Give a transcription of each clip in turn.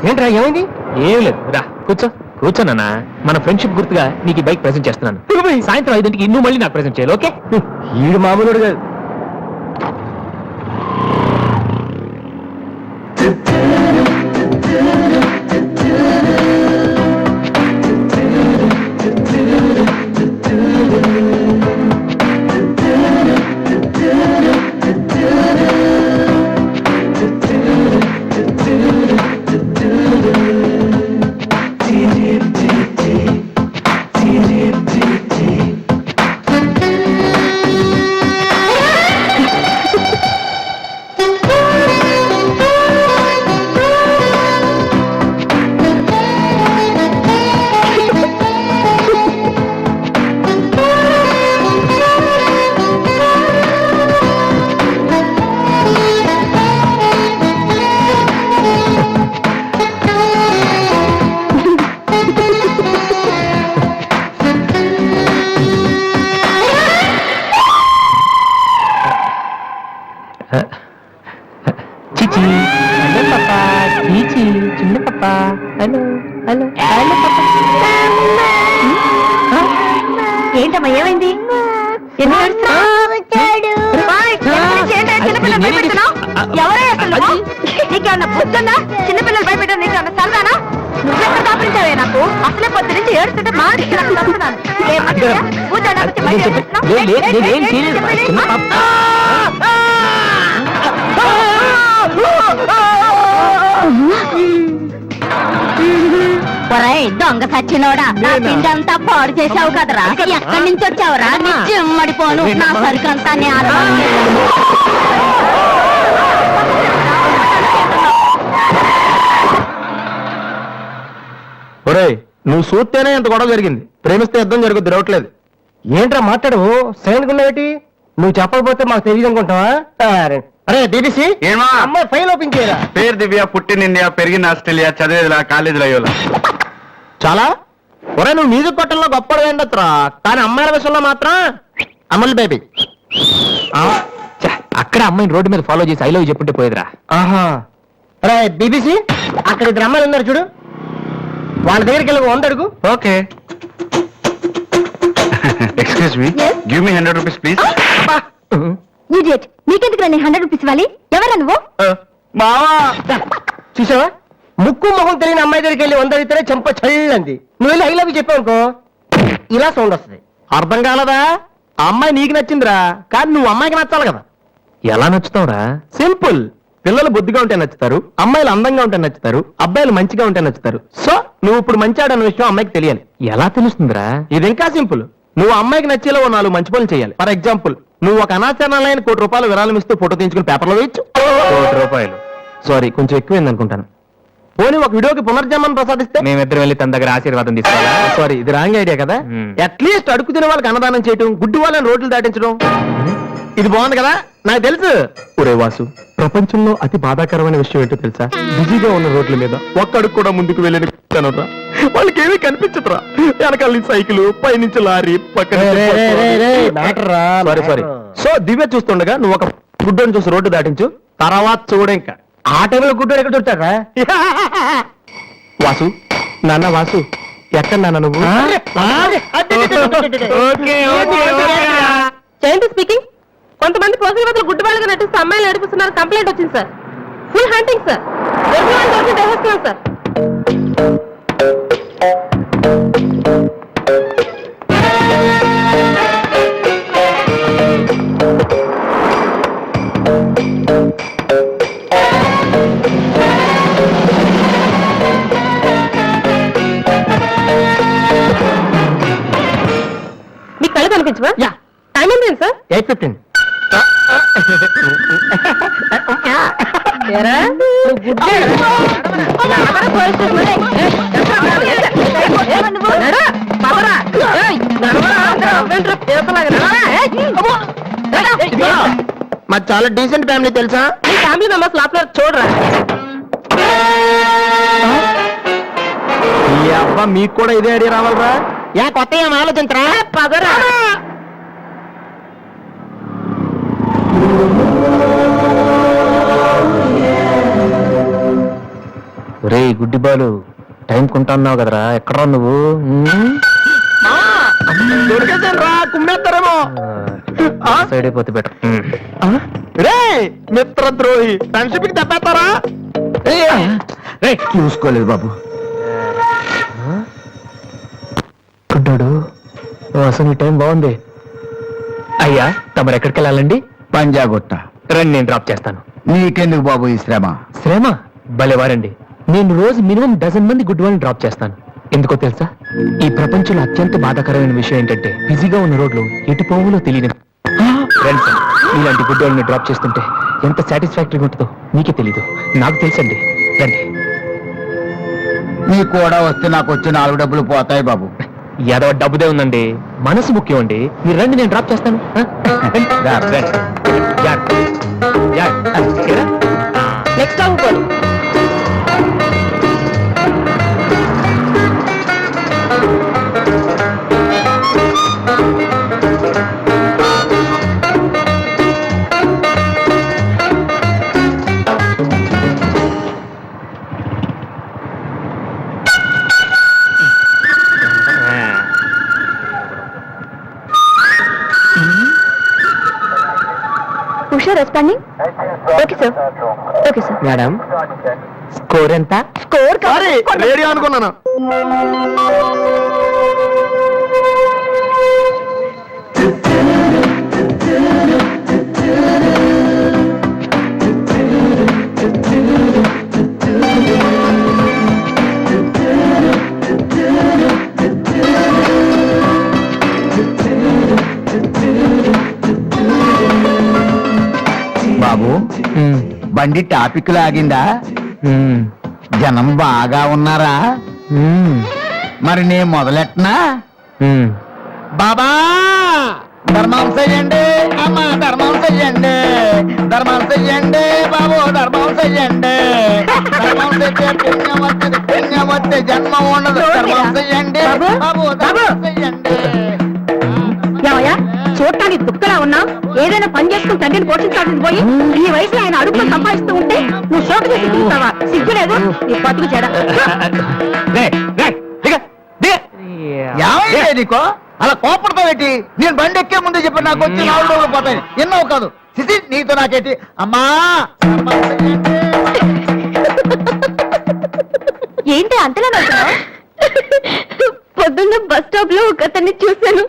ఏంట్రా ఏమైంది? ఏం లేదు, రా కూర్చో. కూర్చోనన్నా, మన ఫ్రెండ్షిప్ గుర్తుగా నీకు ఈ బైక్ ప్రెజెంట్ చేస్తున్నాను. సాయంత్రం 5ంటికి నువ్వు మళ్ళీ నాకు ప్రెజెంట్ చేయాలి, ఓకే? ఈడు మామూలు కాదు. చిచి హలో పాపా, చీచి చిన్న పాపా, హలో హలో హలో పాపా. ఏంటమ్మా ఏమైంది? ఎవరే అసలు నీకేమన్నా బుద్ధుందా? చిన్నపిల్లలు భయపెట్టా నీకేమన్నా సరదానా? నువ్వెక్కడ దాపించావే నాకు? అసలే పొద్దు నుంచి ఏడుస్తుంటే మాడికి నాకు వస్తున్నాను. దొంగ సచ్చినోడా, నా పిండంతా పాడు చేసావు కదరా. ఎక్కడి నుంచి వచ్చావురా? నీ చిమ్మడిపోను, నా సరికంతా ఒరేయ్, నువ్వు చూస్తేనే ఎంత గొడవ జరిగింది. ప్రేమిస్తే యుద్ధం జరుగుద్ది, రావట్లేదు. ఏంట్రా మాట్లాడు, సైలెంట్ ఉన్నావేటి? నువ్వు చెప్పకపోతే మాకు తెలియదు అనుకుంటావా? అరే బీబీసీ, అమ్మాయి ఫైల్ ఓపెన్ చేయరా. పేరు దివ్య, పుట్టిన ఇండియా, పెరిగిన ఆస్ట్రేలియా, చదివేదిలా కాలేజీలో అయ్యోలా. చాలా ఒరే, నువ్వు మ్యూజిక్ కొట్టంలో గొప్పడు ఏంటత్రా, కానీ అమ్మాయిల విషయంలో మాత్రం అమల్ బేబీ. అక్కడ అమ్మాయిని రోడ్డు మీద ఫాలో చేసి ఐ లవ్ చెప్పుంటే పోయేదిరా. ఆహా, అరే బీబీసీ, అక్కడ ఇద్దరు అమ్మాయిలు ఉన్నారు చూడు, వాళ్ళ దగ్గరికి వెళ్ళి 100 అడుగు. Okay. Excuse me, give me 100 rupees please. Idiot, నీకెందుకు నేను 100 రూపీస్ ఇవ్వాలి? ఎవరా నువ్వు? బావా, చూసావా, ముక్కు మొహం తెలియని అమ్మాయి దగ్గరికి వెళ్ళి 100 అడిగితేనే చెంప చల్లంది. నువ్వు వెళ్ళి ఐ లవ్ చెప్పావు అనుకో, ఇలా సౌండ్ వస్తుంది. అర్థం కాలదా? ఆ అమ్మాయి నీకు నచ్చిందిరా, కానీ నువ్వు అమ్మాయికి నచ్చాలి కదా. ఎలా నచ్చుతావురా? సింపుల్. పిల్లలు బుద్ధిగా ఉంటే నచ్చుతారు, అమ్మాయిలు అందంగా ఉంటే నచ్చుతారు, అబ్బాయిలు మంచిగా ఉంటే నచ్చుతారు. సో నువ్వు ఇప్పుడు మంచివాడన్న విషయం అమ్మాయికి తెలియాలి. ఎలా తెలుస్తుందిరా? ఇది ఇంకా సింపుల్. నువ్వు అమ్మాయికి నచ్చేలా 4 మంచి పనులు చేయాలి. ఫర్ ఎగ్జాంపుల్, నువ్వు ఒక అనాచరణలైన ₹1,00,00,000 విరాళం ఇస్తూ ఫోటో తీయించుకుని పేపర్లో వేయచ్చు. ₹1,00,00,000 సారీ, కొంచెం ఎక్కువైంది అనుకుంటాను. పోనీ ఒక వీడియోకి పునర్జన్మను ప్రసాదిస్తే మేమిద్దరు వెళ్ళి తన దగ్గర ఆశీర్వాదం తీసుకోవాలా? సారీ, ఇది రాంగ్ ఐడియా కదా. అట్లీస్ట్ అడుగు తినే వాళ్ళకి అన్నదానం చేయటం, గుడ్డి వాళ్ళని రోడ్లు దాటించడం, ఇది బాగుంది కదా. నాకు తెలుసు. ఒరే వాసు, ప్రపంచంలో అతి బాధాకరమైన విషయం ఏంటో తెలుసా? బిజీగా ఉన్న రోడ్ల మీద ఒక్క అడుగు కూడా ముందుకు వెళ్ళని వాళ్ళకి ఏమీ కనిపించదురా. వెనకాల నుంచి సైకిల్, పైనుంచి లారీ, పక్కన. Sorry sorry. సో దివ్య చూస్తుండగా నువ్వు ఒక గుడ్డని చూసి రోడ్డు దాటించు, తర్వాత చూడ. ఇంకా ఆ టైంలో గుడ్డోడు ఎక్కడ చూస్తారా? వాసు, నాన్న వాసు, ఎక్కడ నాన్న నువ్వు? జయంతి స్పీకింగ్. కొంతమంది పోసిన బదులు గుడ్డు వాళ్ళగా నటిస్తూ అమ్మాయిలు నడిపిస్తున్నారు. కంప్లైంట్ వచ్చింది సార్. Full hunting sir. దొరికిన సార్. మీకు కళ్ళు కనిపించవా? టైం ఏంటి సార్? 8:15. మాది చాలా డీసెంట్ ఫ్యామిలీ తెలుసా? మీ ఫ్యామిలీ మెంబర్స్ లోపల చూడరా. ఈ అబ్బా, మీకు కూడా ఇదే ఐడియా రావాలరా? కొత్త ఏం ఆలోచించరా? పదరా. గుడ్డి బాలు టైం కొంటున్నావు కదరా ఎక్కడా నువ్వు కుమ్మేస్తారేమో సైడ్ అయిపోతే బెటర్ రే మిత్రద్రోహి ఫ్రెండ్షిప్ కి తప్పేస్తారా చూసుకోలేదు బాబు గుడ్డాడు అసలు ఈ టైం బాగుంది అయ్యా తమరు ఎక్కడికి వెళ్ళాలండి పంజాగుట్ట రండి నేను డ్రాప్ చేస్తాను నీకెందుకు బాబు ఈ శ్రమ శ్రమ భలేవారండి నేను రోజు మినిమం డజన్ మంది గుడ్ వాళ్ళని డ్రాప్ చేస్తాను ఎందుకో తెలుసా ఈ ప్రపంచంలో అత్యంత బాధాకరమైన విషయం ఏంటంటే బిజీగా ఉన్న రోడ్లు ఎటు పోవులో తెలియదు ఫ్రెండ్స్ ఇలాంటి గుడ్ వాళ్ళని డ్రాప్ చేస్తుంటే ఎంత సాటిస్ఫాక్టరీగా ఉంటుందో మీకే తెలీదు నాకు తెలుసండి రండి నీ కూడా వస్తే నాకు వచ్చే 4 డబ్బులు పోతాయి బాబు ఏదో డబ్బుదే ఉందండి మనసు ముఖ్యం అండి మీరు రండి నేను డ్రాప్ చేస్తాను నెక్స్ట్ అవ్వకూడదు. Usha responding okay sir okay sir madam score ఎంత స్కోర్ రేడియో అనుకున్నాను బాబు బండి టాపిక్ లాగిందా జనం బాగా ఉన్నారా మరి నేను మొదలెట్టనా బాబా ధర్మం చెయ్యండి అమ్మ ధర్మం చెయ్యండి ధర్మం చెయ్యండి బాబు ధర్మం చెయ్యండి ధర్మం చేస్తే పుణ్యం వస్తే జన్మ ఉండదు ధర్మం చెయ్యండి బాబు ధర్మం చెయ్యండి ఏమయ్యా చూడటానికి దుఃఖలా ఉన్నావు ఏదైనా పని చేసుకుని తండ్రిని పోషించాల్సింది పోయి ఈ వయసులో ఆయన అడుగులు సంపాదిస్తూ ఉంటే నువ్వు షోకు చేసి చూస్తావా సిగ్గులేదు నీ బతుకు చెడ ఏమైంది నీకో అలా కోపడతావు ఏంటి నేను బండి ఎక్కే ముందే చెప్పి నాకు వచ్చి 4 రోజులు పోతాయి ఎన్నో కాదు సిసి నీతో నాకేంటి అమ్మా ఏంటి అంతలా నవ్వుతున్నావ్? పొద్దున్న బస్ స్టాప్ లో ఒక అతన్ని చూశాను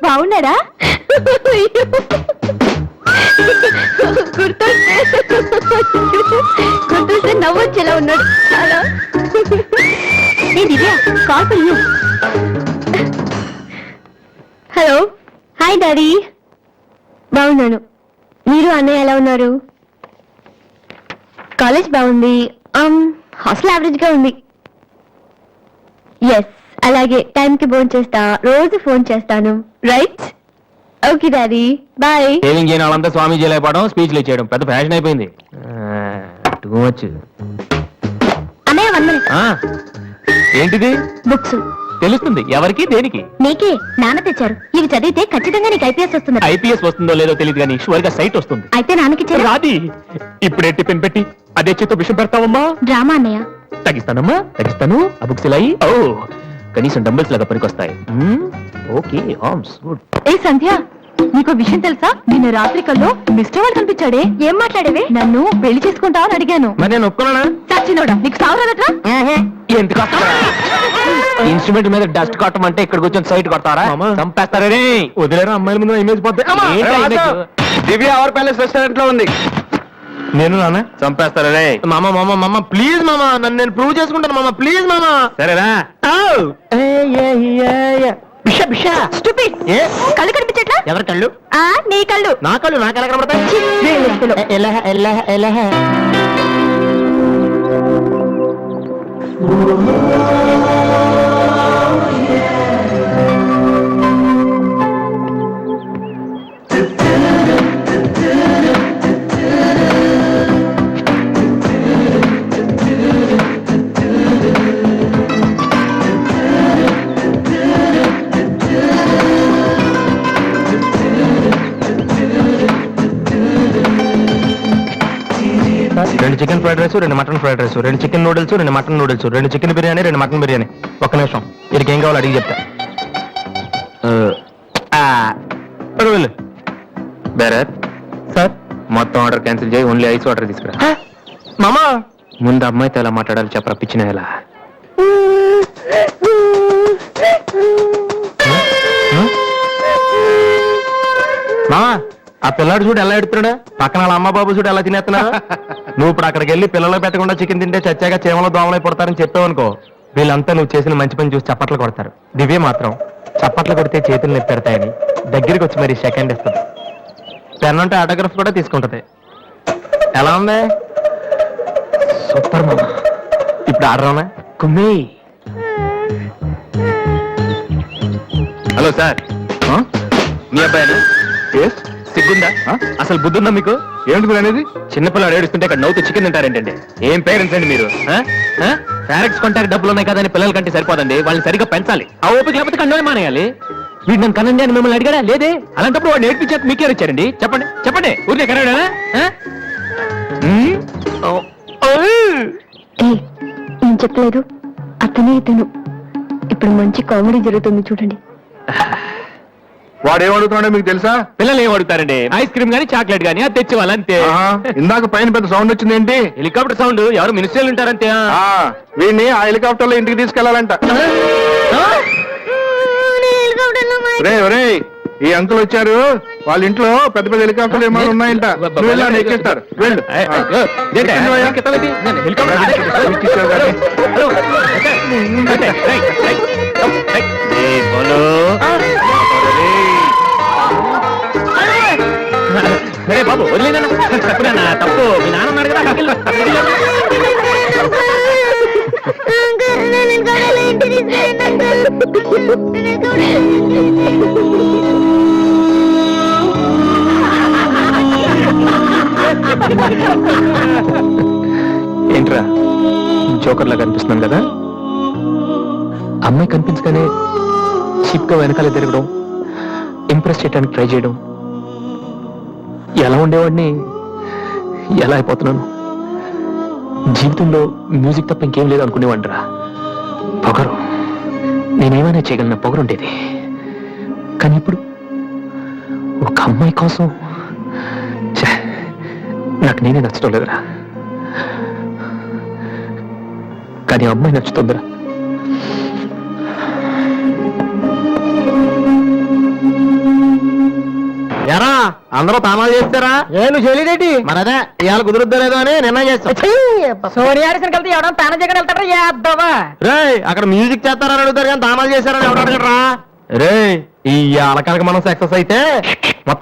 బాగున్నాడా గుర్తొస్తే నవ్వొచ్చేలా ఉన్నాడు చాలా ఏ Divya call for you hello hi daddy బాగున్నాను మీరు అన్నయ్య ఎలా ఉన్నారు కాలేజ్ బాగుంది హాస్టల్ యావరేజ్ గా ఉంది ఎస్ అలాగే టైంకి ఫోన్ చేస్తా రోజు ఫోన్ చేస్తాను right okay daddy bye shaving చేయని వాళ్ళంతా స్వామి చేయలేకపోవడం స్పీచ్లు ఇచ్చేయడం పెద్ద ఫ్యాషన్ అయిపోయింది టూ మచ్ అన్నయ్య 1 minute ఏంటిది బుక్స్ తెలుస్తుంది ఎవరికి దేనికి నీకే నాన్న తెచ్చారు ఇవి చదివితే ఖచ్చితంగా నీకు ఐపీఎస్ వస్తుంది ఐపీఎస్ వస్తుందో లేదో తెలియదు కానీ షువర్ గా సైట్ వస్తుంది అయితే నాన్నకి రాది ఇప్పుడే టిఫిన్ పెట్టి అదే చేత్తో విషయం పెడతావమ్మా డ్రామా అన్నయ్య తగ్గిస్తానమ్మా తగ్గిస్తాను ఆ బుక్స్ ఇలా ఓ కనీసం డంబుల్స్ లాగా పనికొస్తాయి ఓకే ఆర్మ్స్ గుడ్ ఏ సంధ్య నీకు విషయం తెలుసా నిన్న రాత్రి కల్లో మిస్టర్ వాళ్ళు కనిపించాడే ఏం మాట్లాడేవే నన్ను పెళ్లి చేసుకుంటావని అడిగాను మరి నేను ఒప్పుకున్నానా సచ్చినోడా నీకు సావరాదట్రా ఎందుకు ఇన్స్ట్రుమెంట్ మీద డస్ట్ కొట్టమంటే ఇక్కడ కూర్చొని సైట్ కొడతారా చంపేస్తారే వదిలేరు అమ్మాయిల ముందు ఇమేజ్ పోతే దివ్య అవర్ ప్యాలెస్ రెస్టారెంట్ లో ఉంది నేను నాన్న చంపేస్తారే మామ మామ మామ ప్లీజ్ మామ నన్ను నేను ప్రూవ్ చేసుకుంటాను మామ ప్లీజ్ మామ సరేనా కళ్ళు కనిపించట్లా ఎవరి కళ్ళు నీ కళ్ళు నా కళ్ళు నాకు ఎలా కనబడతాయి chicken fried rice 2 mutton fried rice 2 chicken noodles 2 mutton noodles 2 chicken biryani 2 mutton biryani. ఒక్క నిమిషం, వీరికి ఏం కావాలో అడిగి చెప్తా. వెళ్ళు. భరత్, సార్. మొత్తం ఆర్డర్ క్యాన్సిల్ చేయి, ఓన్లీ ఐస్ వాటర్ తీసుకురా. మామా, ముందు అమ్మాయితో ఎలా మాట్లాడాలి చెప్పరా, పిచ్చిన ఎలా. మామా, ఆ పిల్లాడు చూడు ఎలా ఎడుతున్నాడు, పక్కన వాళ్ళ అమ్మ బాబు చూడు ఎలా తినేస్తున్నా. నువ్వు ఇప్పుడు అక్కడికి వెళ్ళి పిల్లలు పెట్టకుండా చికెన్ తింటే చచ్చాక చీమలో దోమలై పడతారని చెప్పావనుకో, వీళ్ళంతా నువ్వు చేసిన మంచి పని చూసి చప్పట్లు కొడతారు. దివ్య మాత్రం చప్పట్లు కొడితే చేతులు నొప్పి పెడతాయని దగ్గరికి వచ్చి మరి సెకండ్ ఇస్తుంది. పెన్ అంటే ఆటోగ్రాఫ్ కూడా తీసుకుంటది. ఎలా ఉంది? సూపర్ మామా. ఇప్పుడు ఆడరానా? కుమ్మి. హలో సార్, మీ అబ్బాయి సిగ్గుందా? అసలు బుద్ధుందా మీకు? ఏంటి అనేది? చిన్నపిల్లలు ఏడుస్తుంటే ఇక్కడ నవ్వుతూ చికెన్ తింటారేంటండి? ఏం పేరెంట్స్ అండి మీరు? పేరెంట్స్ కాంటాక్ట్ డబ్బులు ఉన్నాయి కదని పిల్లల కంటే సరిపోదండి, వాళ్ళని సరిగ్గా పెంచాలి. ఆ ఓపిక లేకపోతే కండోనే మానేయాలి. వీడు నన్ను కనండి అని మిమ్మల్ని అడిగాడా? లేదే. అలాంటప్పుడు వాడు నేర్పించాక మీకే వచ్చారండి. చెప్పండి చెప్పండి, ఊరికే కనడా? నేను చెప్పలేదు, అతనే ఇతను. ఇప్పుడు మంచి కామెడీ జరుగుతుంది చూడండి. వాడు ఏం అడుగుతున్నాడో మీకు తెలుసా? పిల్లలు ఏం అడుగుతారండి? ఐస్ క్రీమ్ గానీ చాక్లెట్ గానీ అది తెచ్చి వాళ్ళంతే. ఇందాక పైన పెద్ద సౌండ్ వచ్చింది ఏంటి? హెలికాప్టర్ సౌండ్, ఎవరు మినిస్టర్లు ఉంటారంతే. వీడిని ఆ హెలికాప్టర్ లో ఇంటికి తీసుకెళ్లాలంట. ఒరే ఈ అంకుల్ వచ్చారు, వాళ్ళ ఇంట్లో పెద్ద పెద్ద హెలికాప్టర్లు ఏమైనా ఉన్నాయంట. నువ్వు వెళ్ళి ఆడ ఎక్కిస్తారు. వెళ్ళు. బాబు వదిలేనా? తప్పు, మీ నాన్న ఉన్నాడు కదా. ఏంట్రా జోకర్ లాగా కనిపిస్తున్నాను కదా? అమ్మాయి కనిపించగానే చీప్ గా వెనకాల తిరగడం, ఇంప్రెస్ చేయడానికి ట్రై చేయడం, ఎలా ఉండేవాడిని ఎలా అయిపోతున్నాను. జీవితంలో మ్యూజిక్ తప్ప ఇంకేం లేదు అనుకునేవాడిరా. పొగరు, నేనేమైనా చేయగలన పొగరు ఉండేది. కానీ ఇప్పుడు ఒక అమ్మాయి కోసం నాకు నేనే నచ్చడం లేదురా. కానీ అమ్మాయి నచ్చుతుందిరా. ఎరా అందరూ తానాలు చేస్తారా? నేను చేయలేదేటి. మరి అదే ఇవాళ కుదురుద్దో లేదో అని నిర్ణయం చేస్తా. సోనియాడిసిన కలిసి ఎవడం తాన జగన్ వెళ్తారా? చేద్దామా రే, అక్కడ మ్యూజిక్ చేస్తారని అడుగుతారు కానీ తానాలు చేశారని ఎవరు అడగరా? రే, ఈ అలకానికి మనం సక్సెస్ అయితే